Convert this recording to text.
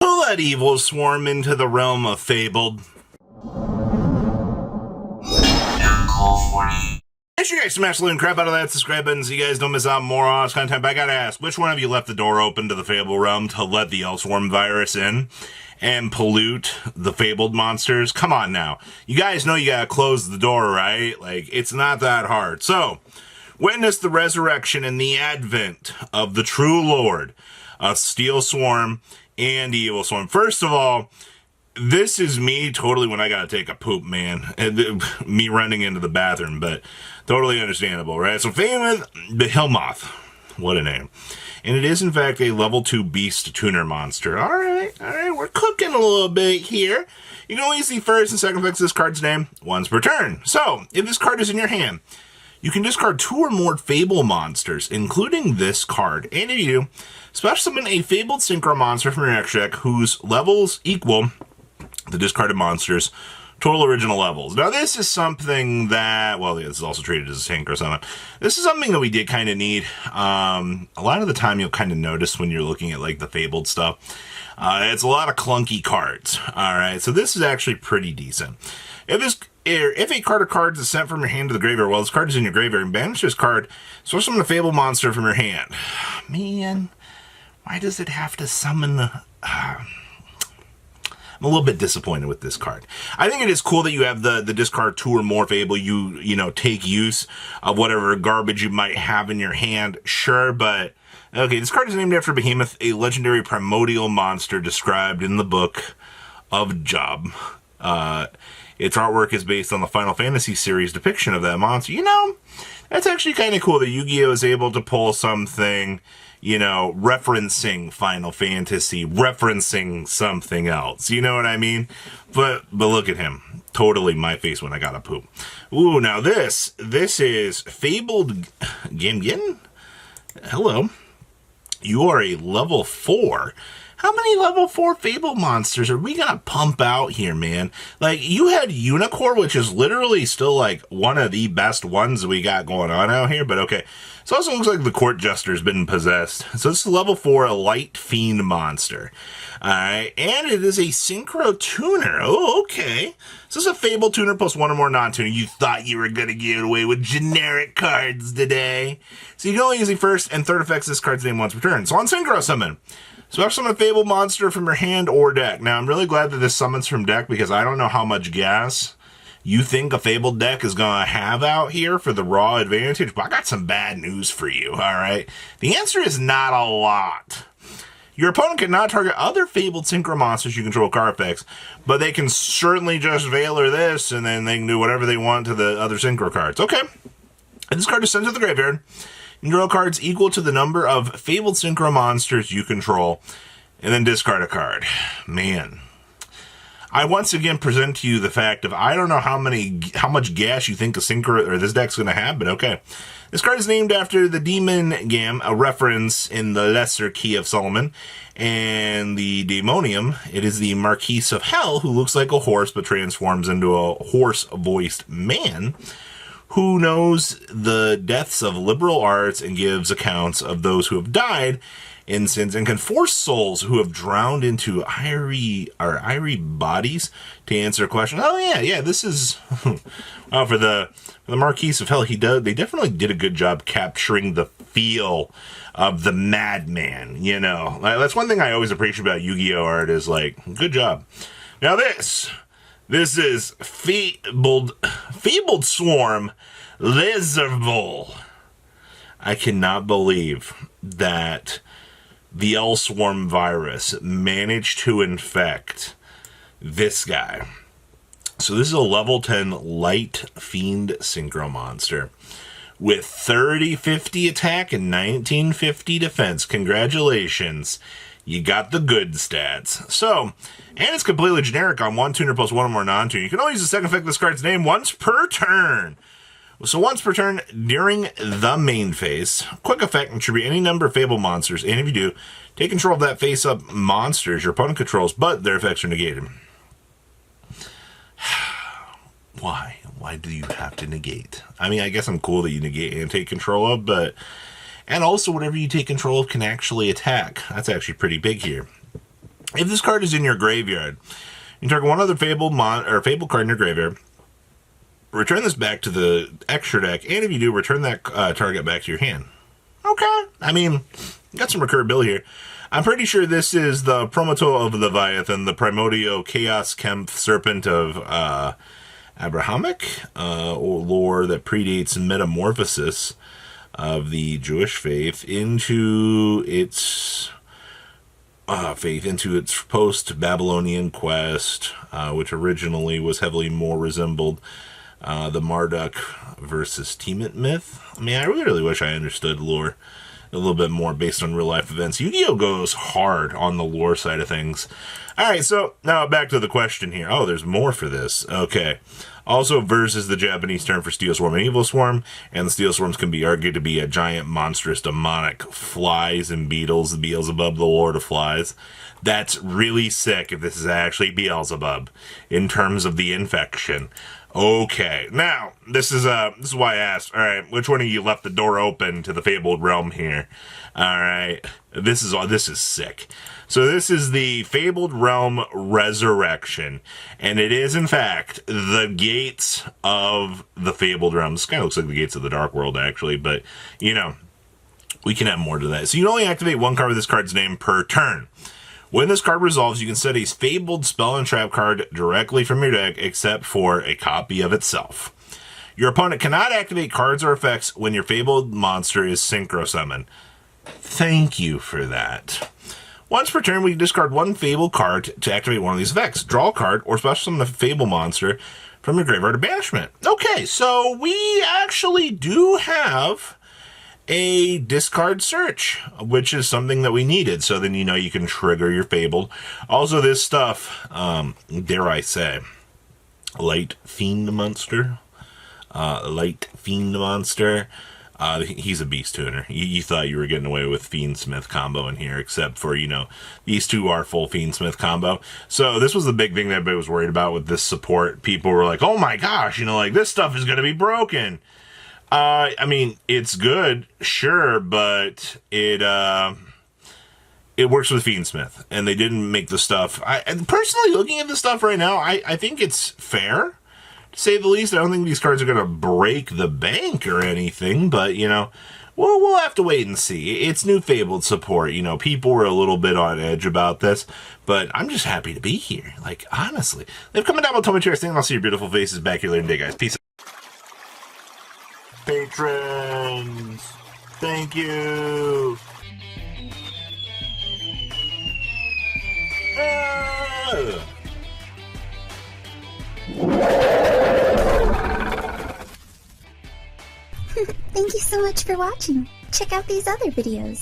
Let evil swarm into the realm of Fabled. Make sure you guys smash the loot and crap out of that subscribe button so you guys don't miss out on more awesome content. But I gotta ask, which one of you left the door open to the Fable realm to let the Elswarm virus in and pollute the Fabled monsters? Come on now. You guys know you gotta close the door, right? Like, it's not that hard. So, witness the resurrection and the advent of the true Lord of Steel Swarm and Evil Swarm. First of all, this is me totally when I gotta take a poop, man. And me running into the bathroom, but totally understandable, right? So, famous Behillmoth. What a name. And it is, in fact, a level 2 beast tuner monster. Alright, we're cooking a little bit here. You can only see first and second effects of this card's name once per turn. So, if this card is in your hand, you can discard 2 or more Fable monsters, including this card. And if you do, special summon a Fabled Synchro monster from your extra deck whose levels equal the discarded monster's total original levels. Now, this is something that, well, this is also treated as a synchro summon. This is something that we did kind of need. A lot of the time, you'll kind of notice when you're looking at, like, the Fabled stuff. It's a lot of clunky cards. All right, so this is actually pretty decent. If a card or cards is sent from your hand to the graveyard, well, this card is in your graveyard, and banish this card, so summon a Fable monster from your hand. Man, why does it have to summon... I'm a little bit disappointed with this card. I think it is cool that you have the discard 2 or more Fable. You know, take use of whatever garbage you might have in your hand. Sure, but... Okay, this card is named after Behillmoth, a legendary primordial monster described in the book of Job. Its artwork is based on the Final Fantasy series depiction of that monster. You know, that's actually kind of cool that Yu-Gi-Oh! Is able to pull something, you know, referencing Final Fantasy, referencing something else. You know what I mean? But look at him. Totally my face when I gotta poop. Ooh, now this is Fabled Gamygyn? Hello. You are a level 4. How many level 4 Fable monsters are we gonna pump out here, man? Like, you had Unicorn, which is literally still, like, one of the best ones we got going on out here, but okay. It also looks like the Court Jester's been possessed. So this is level 4, a Light Fiend monster. Alright, and it is a Synchro Tuner. Oh, okay. So this is a Fable Tuner plus 1 or more non-tuner. You thought you were gonna get away with generic cards today. So you can only use the first and third effects of this card's name once per turn. So on Synchro Summon, special summon a Fable monster from your hand or deck. Now, I'm really glad that this summons from deck because I don't know how much gas you think a Fabled deck is going to have out here for the raw advantage, but I got some bad news for you, alright? The answer is not a lot. Your opponent cannot target other Fabled Synchro monsters you control card effects, but they can certainly just Veiler this, and then they can do whatever they want to the other Synchro cards. Okay. And this card is sent to the graveyard. You draw cards equal to the number of Fabled Synchro monsters you control, and then discard a card. Man. I once again present to you the fact of I don't know how much gas you think a Synchro or this deck's going to have, but okay. This card is named after the Demon Gam, a reference in the Lesser Key of Solomon, and the Daemonium. It is the Marquis of Hell, who looks like a horse but transforms into a horse-voiced man, who knows the deaths of liberal arts and gives accounts of those who have died in sins and can force souls who have drowned into irie bodies to answer a question. Oh yeah, this is for the Marquis of Hell. They definitely did a good job capturing the feel of the madman. You know, that's one thing I always appreciate about Yu-Gi-Oh art is like, good job. Now this is Fabled Swarm Lizardbull. I cannot believe that the Elswarm virus managed to infect this guy. So this is a level 10 Light Fiend Synchro monster with 3050 attack and 1950 defense. Congratulations. You got the good stats. So, and it's completely generic on 1 tuner plus 1 or more non-tuner. You can only use the second effect of this card's name once per turn. So once per turn during the main phase, quick effect, contribute any number of Fable monsters, and if you do, take control of that face-up monsters your opponent controls, but their effects are negated. Why? Why do you have to negate? I mean, I guess I'm cool that you negate and take control of, but... And also, whatever you take control of can actually attack. That's actually pretty big here. If this card is in your graveyard, you target one other Fabled card in your graveyard. Return this back to the extra deck, and if you do, return that target back to your hand. Okay. I mean, got some recurrability here. I'm pretty sure this is the Promoto of Leviathan, the Primordial Chaos Kemph Serpent of Abrahamic lore that predates Metamorphosis of the Jewish faith into its post-Babylonian quest, which originally was heavily more resembled the Marduk versus Tiamat myth. I mean, I really wish I understood lore a little bit more based on real-life events. Yu-Gi-Oh! Goes hard on the lore side of things. Alright, so now back to the question here. Oh, there's more for this. Okay. Also, Verse is the Japanese term for Steel Swarm and Evil Swarm, and the Steel Swarms can be argued to be a giant, monstrous, demonic flies and beetles, Beelzebub, the Lord of Flies. That's really sick if this is actually Beelzebub in terms of the infection. Okay, now, this is why I asked, alright, which one of you left the door open to the Fabled Realm here? Alright, this is sick. So this is the Fabled Realm Resurrection, and it is, in fact, the gates of the Fabled Realm. This kind of looks like the gates of the Dark World, actually, but, you know, we can add more to that. So you can only activate one card with this card's name per turn. When this card resolves, you can set a Fabled Spell and Trap card directly from your deck, except for a copy of itself. Your opponent cannot activate cards or effects when your Fabled monster is Synchro Summoned. Thank you for that. Once per turn, we discard one Fabled card to activate one of these effects. Draw a card or special summon a Fabled monster from your graveyard to banishment. Okay, so we actually do have a discard search, which is something that we needed. So then, you know, you can trigger your Fabled. Also, this stuff, dare I say, Light Fiend Monster. He's a beast tuner. You thought you were getting away with Fiendsmith combo in here, except for, you know, these two are full Fiendsmith combo. So this was the big thing that everybody was worried about with this support. People were like, oh my gosh, you know, like, this stuff is going to be broken. I mean, it's good, sure, but it works with Fiendsmith, and they didn't make the stuff. And personally, looking at the stuff right now, I think it's fair, to say the least. I don't think these cards are going to break the bank or anything, but, you know, we'll have to wait and see. It's new Fabled support. You know, people were a little bit on edge about this, but I'm just happy to be here. Like, honestly. They've come down with Tommy Chair thing. I'll see your beautiful faces back here later today, guys. Peace out. Patrons, thank you. Thank you so much for watching. Check out these other videos.